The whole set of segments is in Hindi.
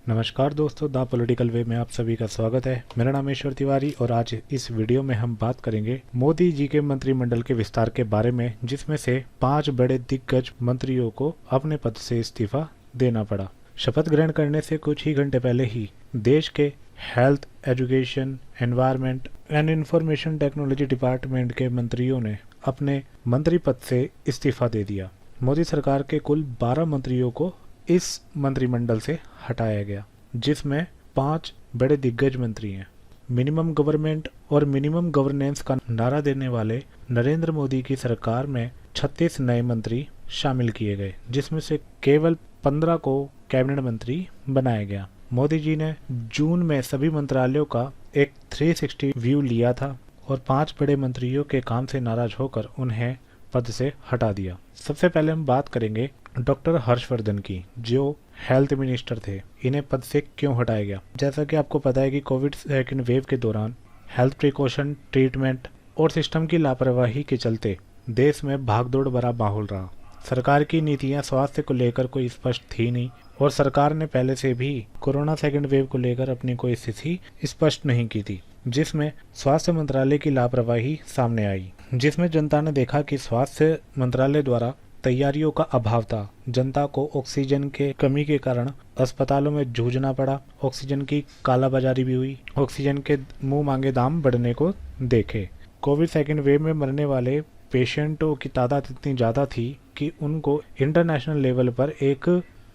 नमस्कार दोस्तों, द पॉलिटिकल वे में आप सभी का स्वागत है। मेरा नाम ईश्वर तिवारी और आज इस वीडियो में हम बात करेंगे मोदी जी के मंत्रिमंडल के विस्तार के बारे में, जिसमें से 5 बड़े दिग्गज मंत्रियों को अपने पद से इस्तीफा देना पड़ा। शपथ ग्रहण करने से कुछ ही घंटे पहले ही देश के health, education, environment and information technology department के मंत्रियों ने अपने मंत्री पद से इस्तीफा दे दिया। मोदी सरकार के कुल 12 मंत्रियों को इस मंत्रिमंडल से हटाया गया, जिसमें 5 बड़े दिग्गज मंत्री हैं। मिनिमम गवर्नमेंट और मिनिमम गवर्नेंस का नारा देने वाले नरेंद्र मोदी की सरकार में 36 नए मंत्री शामिल किए गए, जिसमें से केवल 15 को कैबिनेट मंत्री बनाया गया। मोदी जी ने जून में सभी मंत्रालयों का एक 360 व्यू लिया था और 5 बड़े मंत्रियों के काम से नाराज होकर उन्हें पद से हटा दिया। सबसे पहले हम बात करेंगे डॉक्टर हर्षवर्धन की, जो हेल्थ मिनिस्टर थे। इन्हें पद से क्यों हटाया गया? जैसा कि आपको पता है कि कोविड सेकेंड वेव के दौरान हेल्थ प्रिकॉशन, ट्रीटमेंट और सिस्टम की लापरवाही के चलते देश में भागदौड़ भरा माहौल रहा। सरकार की नीतियां स्वास्थ्य को लेकर कोई स्पष्ट थी नहीं और सरकार ने पहले से भी कोरोना सेकेंड वेव को लेकर अपनी कोई स्थिति स्पष्ट नहीं की थी, जिसमें स्वास्थ्य मंत्रालय की लापरवाही सामने आई, जिसमें जनता ने देखा कि स्वास्थ्य मंत्रालय द्वारा तैयारियों का अभाव था। जनता को ऑक्सीजन के कमी के कारण अस्पतालों में जूझना पड़ा, ऑक्सीजन की कालाबाजारी भी हुई, ऑक्सीजन के मुंह मांगे दाम बढ़ने को देखे। कोविड सेकेंड वेव में मरने वाले पेशेंटों की तादाद इतनी ज़्यादा थी कि उनको इंटरनेशनल लेवल पर एक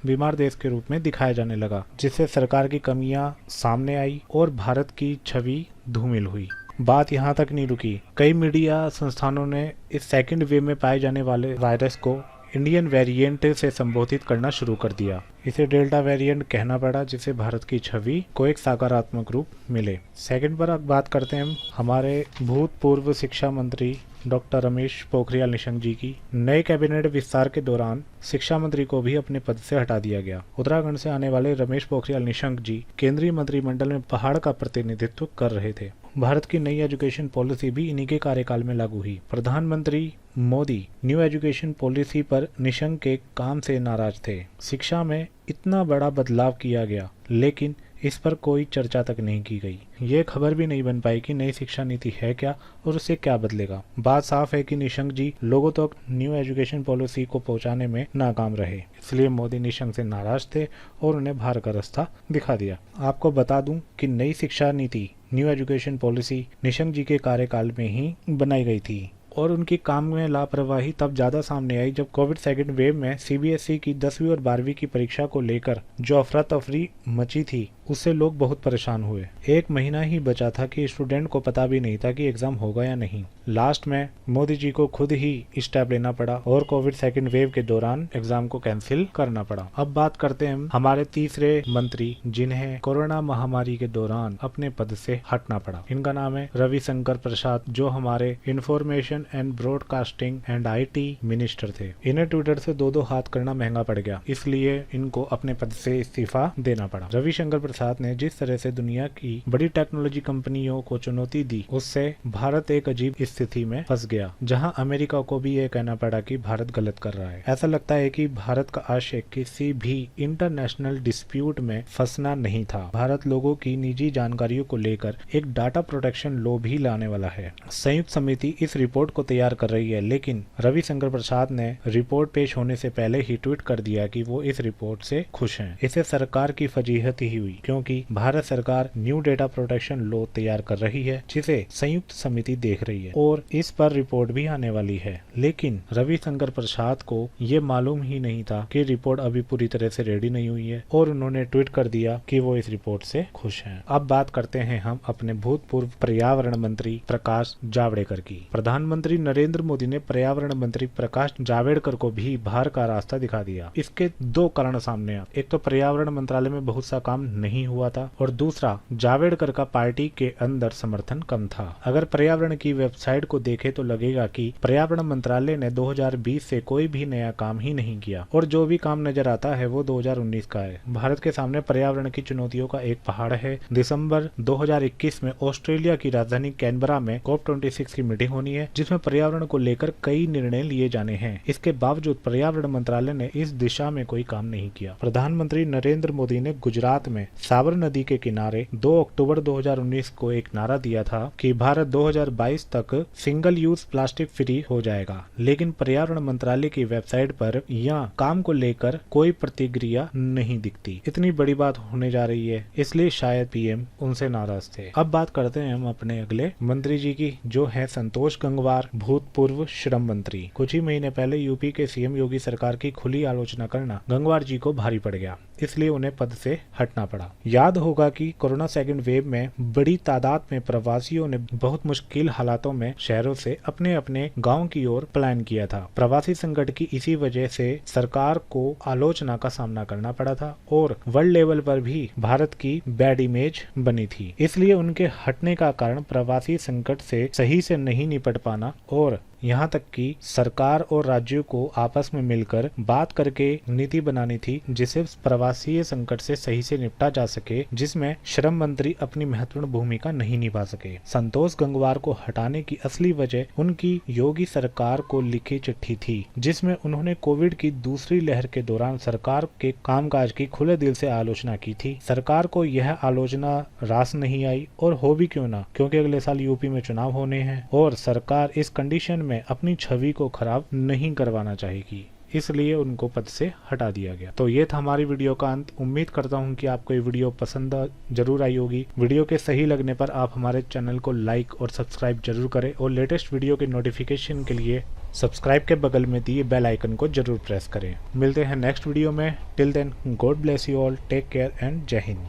बीमार देश के रूप में दिखाया जाने लगा, जिससे सरकार की कमियां सामने आई और भारत की छवि धूमिल हुई। बात यहाँ तक नहीं रुकी। कई मीडिया संस्थानों ने इस सेकंड वेव में पाए जाने वाले वायरस को इंडियन वेरिएंट से संबोधित करना शुरू कर दिया। इसे डेल्टा वेरिएंट कहना पड़ा, जिससे भारत की छवि को एक सकारात्मक रूप मिले। सेकंड पर अब बात करते हैं हम हमारे भूतपूर्व शिक्षा मंत्री डॉक्टर रमेश पोखरियाल निशंक जी की। नए कैबिनेट विस्तार के दौरान शिक्षा मंत्री को भी अपने पद से हटा दिया गया। उत्तराखंड से आने वाले रमेश पोखरियाल निशंक जी केंद्रीय मंत्रिमंडल में पहाड़ का प्रतिनिधित्व कर रहे थे। भारत की नई एजुकेशन पॉलिसी भी इन्हीं के कार्यकाल में लागू हुई। प्रधानमंत्री मोदी न्यू एजुकेशन पॉलिसी पर निशंक के काम से नाराज थे। शिक्षा में इतना बड़ा बदलाव किया गया, लेकिन इस पर कोई चर्चा तक नहीं की गई। ये खबर भी नहीं बन पाई कि नई शिक्षा नीति है क्या और उससे क्या बदलेगा। बात साफ है कि निशंक जी लोगों तक न्यू एजुकेशन पॉलिसी को पहुंचाने में नाकाम रहे, इसलिए मोदी निशंक से नाराज थे और उन्हें बाहर का रास्ता दिखा दिया। आपको बता दूं कि नई शिक्षा नीति न्यू एजुकेशन पॉलिसी निशंक जी के कार्यकाल में ही बनाई गई थी और उनकी काम में लापरवाही तब ज्यादा सामने आई जब कोविड सेकेंड वेव में सीबीएसई की 10वीं और 12वीं की परीक्षा को लेकर जो अफरा तफरी मची थी, उससे लोग बहुत परेशान हुए। एक महीना ही बचा था कि स्टूडेंट को पता भी नहीं था कि एग्जाम होगा या नहीं। लास्ट में मोदी जी को खुद ही स्टेप लेना पड़ा और कोविड सेकेंड वेव के दौरान एग्जाम को कैंसिल करना पड़ा। अब बात करते हैं हमारे तीसरे मंत्री, जिन्हें कोरोना महामारी के दौरान अपने पद से हटना पड़ा। इनका नाम है रविशंकर प्रसाद, जो हमारे information and broadcasting and IT minister थे। इन्हें ट्विटर से 2-2 हाथ करना महंगा पड़ गया, इसलिए इनको अपने पद से इस्तीफा देना पड़ा। रविशंकर प्रसाद ने जिस तरह से दुनिया की बड़ी टेक्नोलॉजी कंपनियों को चुनौती दी, उससे भारत एक अजीब स्थिति में फंस गया, जहां अमेरिका को भी ये कहना पड़ा कि भारत गलत कर रहा है। ऐसा लगता है कि भारत का आशय किसी भी इंटरनेशनल डिस्प्यूट में फंसना नहीं था। भारत लोगों की निजी जानकारियों को लेकर एक डाटा प्रोटेक्शन लॉ भी लाने वाला है। संयुक्त समिति इस रिपोर्ट को तैयार कर रही है, लेकिन रविशंकर प्रसाद ने रिपोर्ट पेश होने से पहले ही ट्वीट कर दिया कि वो इस रिपोर्ट से खुश हैं। इसे सरकार की फजीहत ही हुई, क्योंकि भारत सरकार न्यू डेटा प्रोटेक्शन लॉ तैयार कर रही है, जिसे संयुक्त समिति देख रही है और इस पर रिपोर्ट भी आने वाली है। लेकिन रविशंकर प्रसाद को ये मालूम ही नहीं था कि रिपोर्ट अभी पूरी तरह से रेडी नहीं हुई है और उन्होंने ट्वीट कर दिया कि वो इस रिपोर्ट से खुश हैं। अब बात करते हैं हम अपने भूतपूर्व पर्यावरण मंत्री प्रकाश जावड़ेकर की। प्रधानमंत्री नरेंद्र मोदी ने पर्यावरण मंत्री प्रकाश जावड़ेकर को भी बाहर का रास्ता दिखा दिया। इसके 2 कारण सामने आए। एक तो पर्यावरण मंत्रालय में बहुत सा काम नहीं नहीं हुआ था और दूसरा जावड़ेकर का पार्टी के अंदर समर्थन कम था। अगर पर्यावरण की वेबसाइट को देखें तो लगेगा कि पर्यावरण मंत्रालय ने 2020 से कोई भी नया काम ही नहीं किया और जो भी काम नजर आता है वो 2019 का है। भारत के सामने पर्यावरण की चुनौतियों का एक पहाड़ है। दिसंबर 2021 में ऑस्ट्रेलिया की राजधानी कैनबरा में COP26 की मीटिंग होनी है, जिसमें पर्यावरण को लेकर कई निर्णय लिए जाने हैं। इसके बावजूद पर्यावरण मंत्रालय ने इस दिशा में कोई काम नहीं किया। प्रधानमंत्री नरेंद्र मोदी ने गुजरात में साबर नदी के किनारे 2 अक्टूबर 2019 को एक नारा दिया था कि भारत 2022 तक सिंगल यूज प्लास्टिक फ्री हो जाएगा, लेकिन पर्यावरण मंत्रालय की वेबसाइट पर यह काम को लेकर कोई प्रतिक्रिया नहीं दिखती। इतनी बड़ी बात होने जा रही है, इसलिए शायद पीएम उनसे नाराज थे। अब बात करते हैं हम अपने अगले मंत्री जी की, जो है संतोष गंगवार, भूतपूर्व श्रम मंत्री। कुछ ही महीने पहले यूपी के सीएम योगी सरकार की खुली आलोचना करना गंगवार जी को भारी पड़ गया, इसलिए उन्हें पद से हटना पड़ा। याद होगा कि कोरोना सेकंड वेव में बड़ी तादाद में प्रवासियों ने बहुत मुश्किल हालातों में शहरों से अपने अपने गांव की ओर पलायन किया था। प्रवासी संकट की इसी वजह से सरकार को आलोचना का सामना करना पड़ा था और वर्ल्ड लेवल पर भी भारत की बैड इमेज बनी थी। इसलिए उनके हटने का कारण प्रवासी संकट से सही से नहीं निपट पाना और यहाँ तक कि सरकार और राज्यों को आपस में मिलकर बात करके नीति बनानी थी, जिसे प्रवासी संकट से सही से निपटा जा सके, जिसमें श्रम मंत्री अपनी महत्वपूर्ण भूमिका नहीं निभा सके। संतोष गंगवार को हटाने की असली वजह उनकी योगी सरकार को लिखी चिट्ठी थी, जिसमें उन्होंने कोविड की दूसरी लहर के दौरान सरकार के कामकाज की खुले दिल से आलोचना की थी। सरकार को यह आलोचना रास नहीं आई और हो भी क्यों ना, क्योंकि अगले साल यूपी में चुनाव होने हैं और सरकार इस कंडीशन में अपनी छवि को खराब नहीं करवाना चाहेगी, इसलिए उनको पद से हटा दिया गया। तो ये था हमारी वीडियो का अंत। उम्मीद करता हूँ कि आपको ये वीडियो पसंद जरूर आई होगी। वीडियो के सही लगने पर आप हमारे चैनल को लाइक और सब्सक्राइब जरूर करें और लेटेस्ट वीडियो के नोटिफिकेशन के लिए सब्सक्राइब के बगल में दिए बेल आइकन को जरूर प्रेस करें। मिलते हैं नेक्स्ट वीडियो में। Till then, God bless you all, take care and Jai Hind.